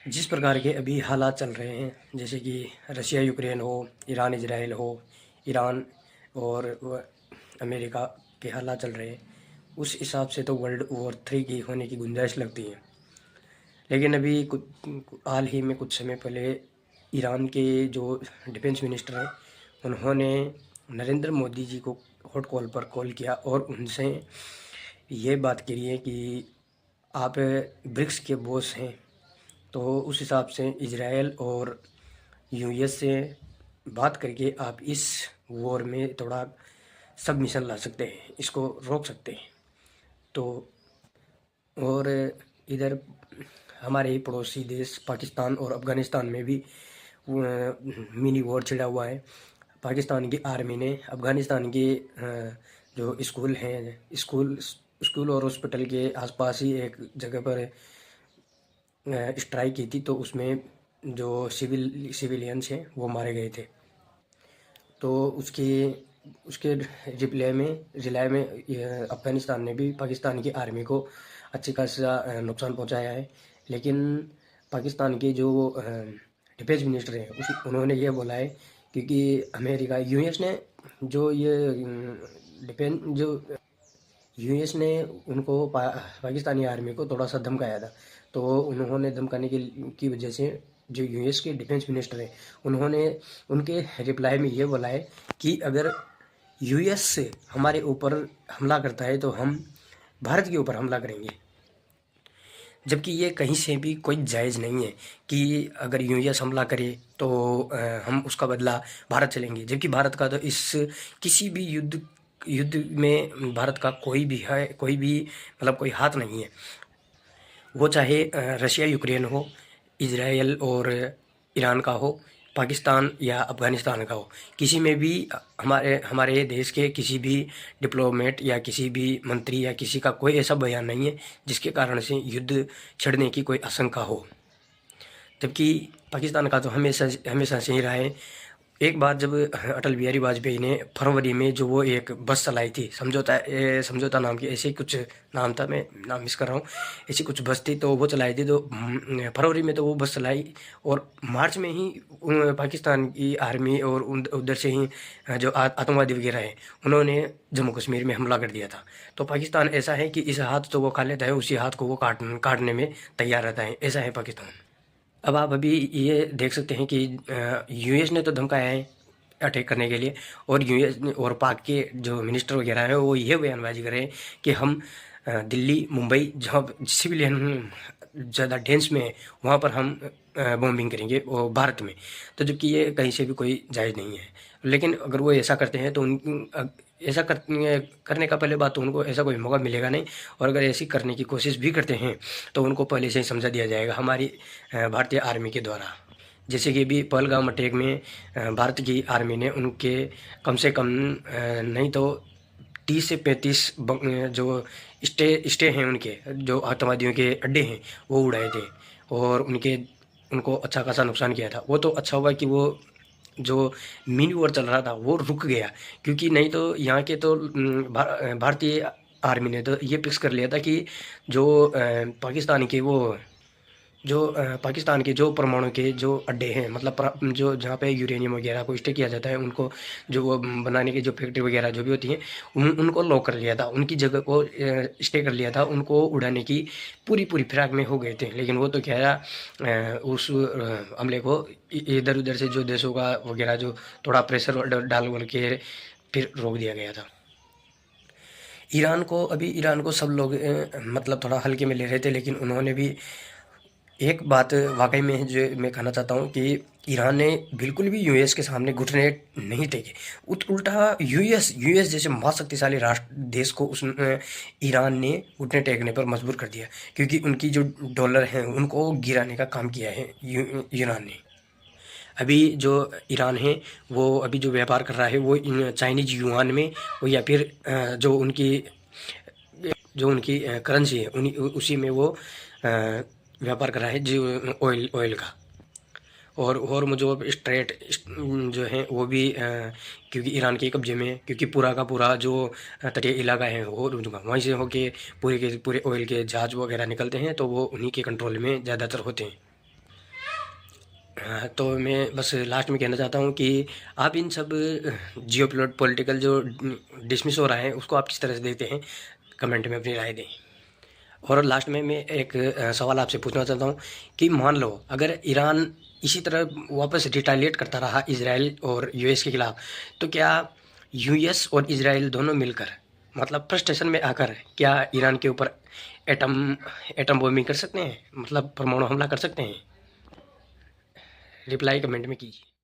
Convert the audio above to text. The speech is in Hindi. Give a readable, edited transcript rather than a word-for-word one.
जिस प्रकार के अभी हालात चल रहे हैं, जैसे कि रशिया यूक्रेन हो, ईरान इजराइल हो, ईरान और अमेरिका के हालात चल रहे हैं, उस हिसाब से तो वर्ल्ड वॉर 3 की होने की गुंजाइश लगती है। लेकिन अभी कुछ हाल ही में कुछ समय पहले ईरान के जो डिफेंस मिनिस्टर हैं, उन्होंने नरेंद्र मोदी जी को हॉट कॉल पर कॉल किया और उनसे ये बात करी है कि आप ब्रिक्स के बॉस हैं, तो उस हिसाब से इजराइल और यूएस से बात करके आप इस वॉर में थोड़ा सबमिशन ला सकते हैं, इसको रोक सकते हैं। तो और इधर हमारे ही पड़ोसी देश पाकिस्तान और अफ़गानिस्तान में भी मिनी वॉर छिड़ा हुआ है। पाकिस्तान की आर्मी ने अफ़गानिस्तान के जो स्कूल हैं, स्कूल और हॉस्पिटल के आसपास ही एक जगह पर स्ट्राइक की थी, तो उसमें जो सिविलियंस हैं वो मारे गए थे। तो उसके उसके रिलाई में अफ़गानिस्तान ने भी पाकिस्तान की आर्मी को अच्छी खासा नुकसान पहुंचाया है। लेकिन पाकिस्तान के जो डिफेंस मिनिस्टर हैं उन्होंने ये बोला है, क्योंकि अमेरिका यूएस ने जो ये डिफेंस जो यूएस ने उनको पाकिस्तानी आर्मी को थोड़ा सा धमकाया था। तो उन्होंने धमकाने की वजह से जो यूएस के डिफेंस मिनिस्टर हैं उन्होंने उनके रिप्लाई में ये बोला है कि अगर यूएस से हमारे ऊपर हमला करता है तो हम भारत के ऊपर हमला करेंगे। जबकि ये कहीं से भी कोई जायज़ नहीं है कि अगर यूएस हमला करे तो हम उसका बदला भारत चलेंगे। जबकि भारत का तो इस किसी भी युद्ध में भारत का कोई भी मतलब कोई हाथ नहीं है। वो चाहे रशिया यूक्रेन हो, इजराइल और ईरान का हो, पाकिस्तान या अफ़गानिस्तान का हो, किसी में भी हमारे हमारे देश के किसी भी डिप्लोमेट या किसी भी मंत्री या किसी का कोई ऐसा बयान नहीं है जिसके कारण से युद्ध छिड़ने की कोई आशंका हो। जबकि पाकिस्तान का तो हमेशा हमेशा से ही रहा है। एक बार जब अटल बिहारी वाजपेयी ने फरवरी में जो वो एक बस चलाई थी, समझौता नाम की, ऐसे ही कुछ नाम था, मैं नाम मिस कर रहा हूँ, ऐसी कुछ बस थी, तो वो चलाई थी। तो फरवरी में तो वो बस चलाई और मार्च में ही पाकिस्तान की आर्मी और उधर से ही जो आतंकवादी वगैरह हैं उन्होंने जम्मू कश्मीर में हमला कर दिया था। तो पाकिस्तान ऐसा है कि इस हाथ तो वो खा लेता है, उसी हाथ को वो काटने में तैयार रहता है, ऐसा है पाकिस्तान। अब आप अभी ये देख सकते हैं कि यूएस ने तो धमकाया है अटैक करने के लिए, और यूएस और पाक के जो मिनिस्टर वगैरह हैं वो ये बयानबाजी कर रहे हैं कि हम दिल्ली मुंबई जहाँ सिविलियन ज़्यादा डेंस में है वहाँ पर हम बॉम्बिंग करेंगे वो भारत में। तो जबकि ये कहीं से भी कोई जायज़ नहीं है। लेकिन अगर वो ऐसा करते हैं तो ऐसा करने का पहले बात तो उनको ऐसा कोई मौका मिलेगा नहीं, और अगर ऐसी करने की कोशिश भी करते हैं तो उनको पहले से ही समझा दिया जाएगा हमारी भारतीय आर्मी के द्वारा। जैसे कि अभी पहलगाम अटैक में भारत की आर्मी ने उनके कम से कम नहीं तो 30 से 35 जो स्टे हैं, उनके जो आतंकवादियों के अड्डे हैं वो उड़ाए थे, और उनको अच्छा खासा नुकसान किया था। वो तो अच्छा हुआ कि वो जो मिनी वॉर चल रहा था वो रुक गया, क्योंकि नहीं तो यहाँ के तो भारतीय आर्मी ने तो ये फिक्स कर लिया था कि जो पाकिस्तान के जो परमाणु के जो अड्डे हैं, मतलब जो जहाँ पे यूरेनियम वगैरह को स्टे किया जाता है, उनको जो वो बनाने की जो फैक्ट्री वगैरह जो भी होती हैं उनको लॉक कर लिया था, उनकी जगह को स्टे कर लिया था, उनको उड़ाने की पूरी फिराक में हो गए थे। लेकिन वो तो क्या है, उस हमले को इधर उधर से जो देशों का वगैरह जो थोड़ा प्रेशर डाल के फिर रोक दिया गया था। ईरान को सब लोग मतलब थोड़ा हल्के में ले रहे थे, लेकिन उन्होंने भी एक बात वाकई में जो मैं कहना चाहता हूँ कि ईरान ने बिल्कुल भी यूएस के सामने घुटने नहीं टेके। उल्टा यूएस जैसे महाशक्तिशाली राष्ट्र देश को ईरान ने घुटने टेकने पर मजबूर कर दिया, क्योंकि उनकी जो डॉलर हैं उनको गिराने का काम किया है ईरान ने। अभी जो ईरान है वो अभी जो व्यापार कर रहा है वो चाइनीज युआन में, वो या फिर जो उनकी करेंसी है उसी में वो व्यापार कर रहा है, जो ऑयल का। और मुझे स्ट्रेट जो है वो भी क्योंकि ईरान के कब्जे में है, क्योंकि पूरा का पूरा जो तटीय इलाका है वो वहीं से होके पूरे के पूरे ऑयल के जहाज वगैरह निकलते हैं, तो वो उन्हीं के कंट्रोल में ज़्यादातर होते हैं। हाँ, तो मैं बस लास्ट में कहना चाहता हूँ कि आप इन सब जियो पॉलिटिकल जो डिसमिस हो रहा है उसको आप किस तरह से देखते हैं, कमेंट में अपनी राय दें। और लास्ट में मैं एक सवाल आपसे पूछना चाहता हूँ कि मान लो अगर ईरान इसी तरह वापस रिटालिएट करता रहा इजराइल और यूएस के खिलाफ, तो क्या यूएस और इजराइल दोनों मिलकर मतलब फ्रस्ट्रेशन में आकर क्या ईरान के ऊपर एटम एटम बॉम्बिंग कर सकते हैं, मतलब परमाणु हमला कर सकते हैं? रिप्लाई कमेंट में कीजिए।